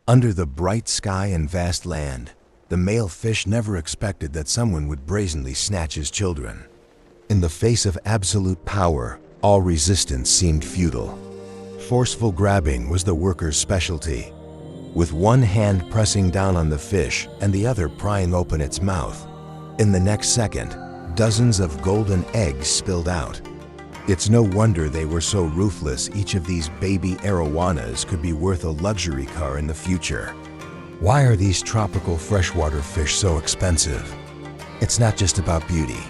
Under the bright sky and vast land, the male fish never expected that someone would brazenly snatch his children. In the face of absolute power, all resistance seemed futile. Forceful grabbing was the worker's specialty. With one hand pressing down on the fish and the other prying open its mouth, in the next second, dozens of golden eggs spilled out. It's no wonder they were so ruthless. Each of these baby arowanas could be worth a luxury car in the future. Why are these tropical freshwater fish so expensive? It's not just about beauty.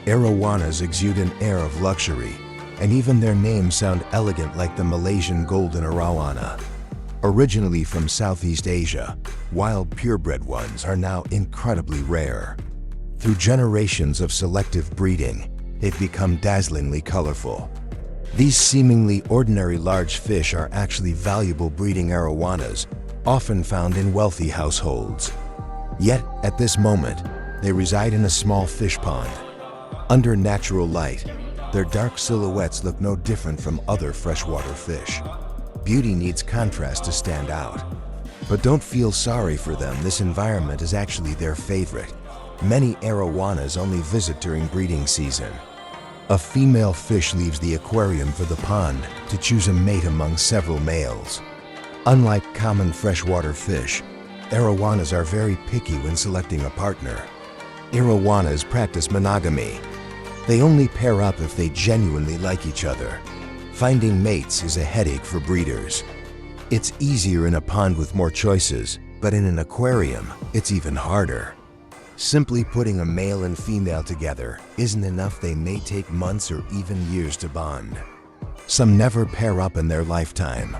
Arowanas exude an air of luxury, and even their names sound elegant, like the Malaysian golden arowana. Originally from Southeast Asia, wild purebred ones are now incredibly rare. Through generations of selective breeding, they've become dazzlingly colorful. These seemingly ordinary large fish are actually valuable breeding arowanas, often found in wealthy households. Yet, at this moment, they reside in a small fish pond. Under natural light, their dark silhouettes look no different from other freshwater fish. Beauty needs contrast to stand out. But don't feel sorry for them. This environment is actually their favorite. Many arowanas only visit during breeding season. A female fish leaves the aquarium for the pond to choose a mate among several males. Unlike common freshwater fish, arowanas are very picky when selecting a partner. Arowanas practice monogamy. They only pair up if they genuinely like each other. Finding mates is a headache for breeders. It's easier in a pond with more choices, but in an aquarium, it's even harder. Simply putting a male and female together isn't enough. They may take months or even years to bond. Some never pair up in their lifetime.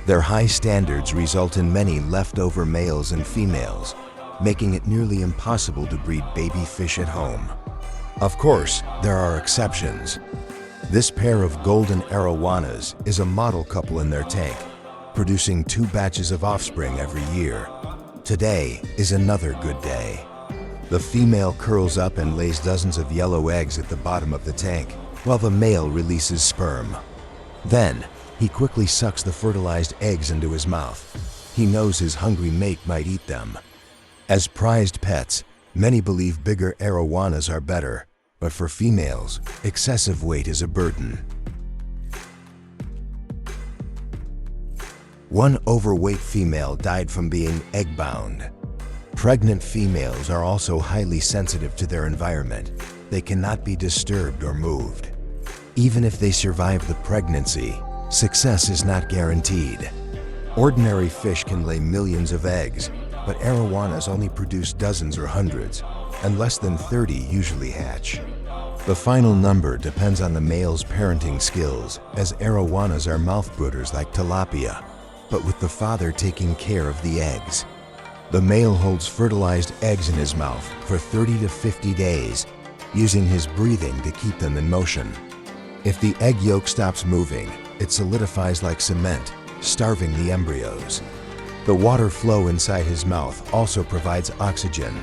Their high standards result in many leftover males and females, making it nearly impossible to breed baby fish at home. Of course, there are exceptions. This pair of golden arowanas is a model couple in their tank, producing 2 batches of offspring every year. Today is another good day. The female curls up and lays dozens of yellow eggs at the bottom of the tank, while the male releases sperm. Then, he quickly sucks the fertilized eggs into his mouth. He knows his hungry mate might eat them. As prized pets, many believe bigger arowanas are better, but for females, excessive weight is a burden. One overweight female died from being egg-bound. Pregnant females are also highly sensitive to their environment. They cannot be disturbed or moved. Even if they survive the pregnancy, success is not guaranteed. Ordinary fish can lay millions of eggs, but arowanas only produce dozens or hundreds, and less than 30 usually hatch. The final number depends on the male's parenting skills, as arowanas are mouthbrooders like tilapia, but with the father taking care of the eggs. The male holds fertilized eggs in his mouth for 30 to 50 days, using his breathing to keep them in motion. If the egg yolk stops moving, it solidifies like cement, starving the embryos. The water flow inside his mouth also provides oxygen.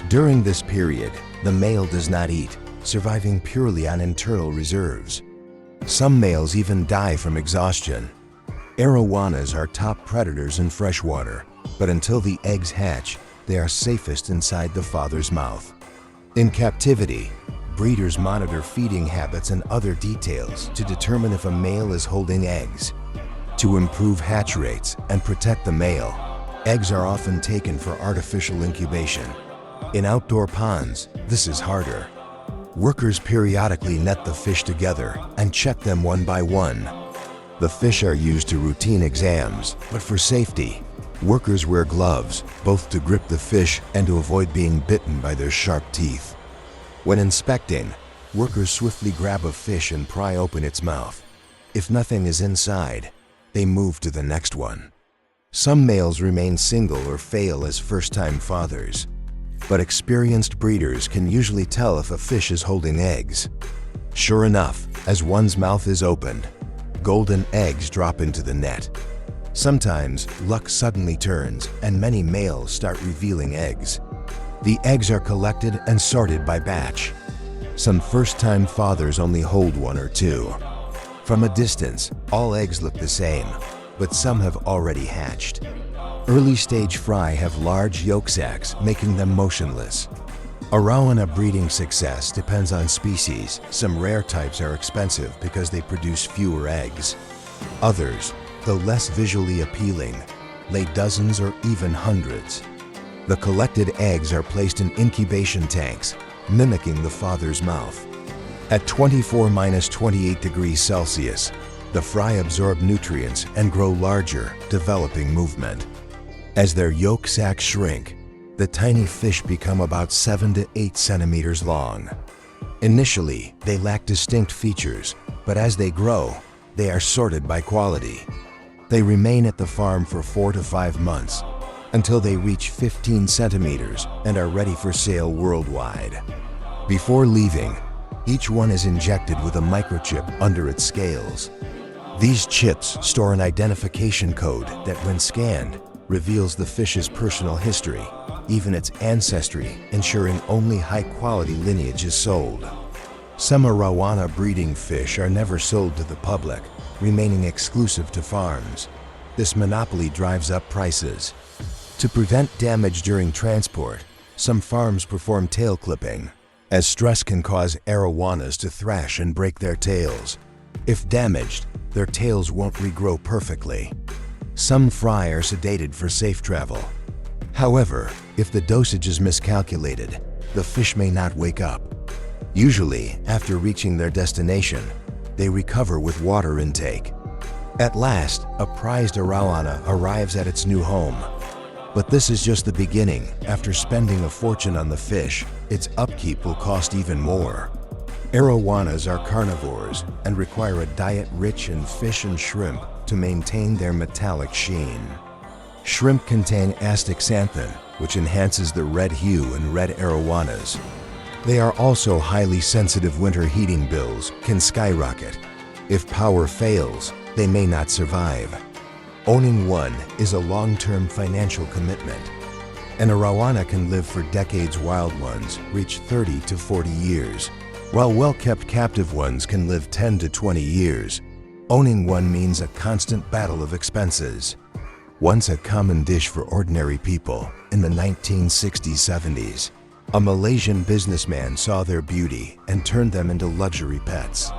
During this period, the male does not eat, surviving purely on internal reserves. Some males even die from exhaustion. Arowanas are top predators in freshwater, but until the eggs hatch, they are safest inside the father's mouth. In captivity, breeders monitor feeding habits and other details to determine if a male is holding eggs. To improve hatch rates and protect the male, eggs are often taken for artificial incubation. In outdoor ponds, this is harder. Workers periodically net the fish together and check them one by one. The fish are used to routine exams, but for safety, workers wear gloves, both to grip the fish and to avoid being bitten by their sharp teeth. When inspecting, workers swiftly grab a fish and pry open its mouth. If nothing is inside, they move to the next one. Some males remain single or fail as first-time fathers, but experienced breeders can usually tell if a fish is holding eggs. Sure enough, as one's mouth is opened, golden eggs drop into the net. Sometimes, luck suddenly turns and many males start revealing eggs. The eggs are collected and sorted by batch. Some first-time fathers only hold 1 or 2. From a distance, all eggs look the same, but some have already hatched. Early-stage fry have large yolk sacs, making them motionless. Arowana breeding success depends on species. Some rare types are expensive because they produce fewer eggs. Others, though less visually appealing, lay dozens or even hundreds. The collected eggs are placed in incubation tanks, mimicking the father's mouth. At 24–28 degrees Celsius, the fry absorb nutrients and grow larger, developing movement. As their yolk sacs shrink, the tiny fish become about 7 to 8 centimeters long. Initially, they lack distinct features, but as they grow, they are sorted by quality. They remain at the farm for 4 to 5 months, until they reach 15 centimeters and are ready for sale worldwide. Before leaving, each one is injected with a microchip under its scales. These chips store an identification code that, when scanned, reveals the fish's personal history, even its ancestry, ensuring only high-quality lineage is sold. Some Arowana breeding fish are never sold to the public, remaining exclusive to farms. This monopoly drives up prices. To prevent damage during transport, some farms perform tail clipping, as stress can cause Arowanas to thrash and break their tails. If damaged, their tails won't regrow perfectly. Some fry are sedated for safe travel. However, if the dosage is miscalculated, the fish may not wake up. Usually, after reaching their destination, they recover with water intake. At last, a prized Arowana arrives at its new home. But this is just the beginning. After spending a fortune on the fish, its upkeep will cost even more. Arowanas are carnivores and require a diet rich in fish and shrimp to maintain their metallic sheen. Shrimp contain astaxanthin, which enhances the red hue in red Arowanas. They are also highly sensitive. Winter heating bills can skyrocket. If power fails, they may not survive. Owning one is a long-term financial commitment. An Arowana can live for decades. Wild ones reach 30 to 40 years, while well-kept captive ones can live 10 to 20 years. Owning one means a constant battle of expenses. Once a common dish for ordinary people, in the 1960s-70s, a Malaysian businessman saw their beauty and turned them into luxury pets.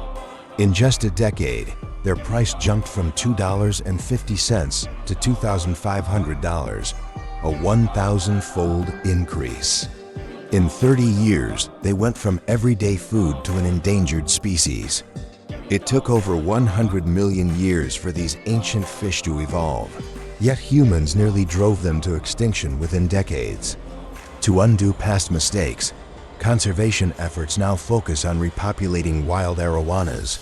In just a decade, their price jumped from $2.50 to $2,500, a 1,000-fold increase. In 30 years, they went from everyday food to an endangered species. It took over 100 million years for these ancient fish to evolve, yet humans nearly drove them to extinction within decades. To undo past mistakes, conservation efforts now focus on repopulating wild Arowanas.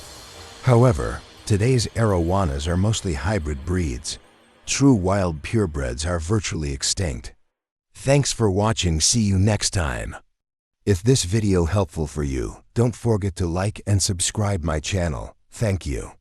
However, today's Arowanas are mostly hybrid breeds. True wild purebreds are virtually extinct. Thanks for watching. See you next time. If this video helpful for you, don't forget to like and subscribe my channel. Thank you.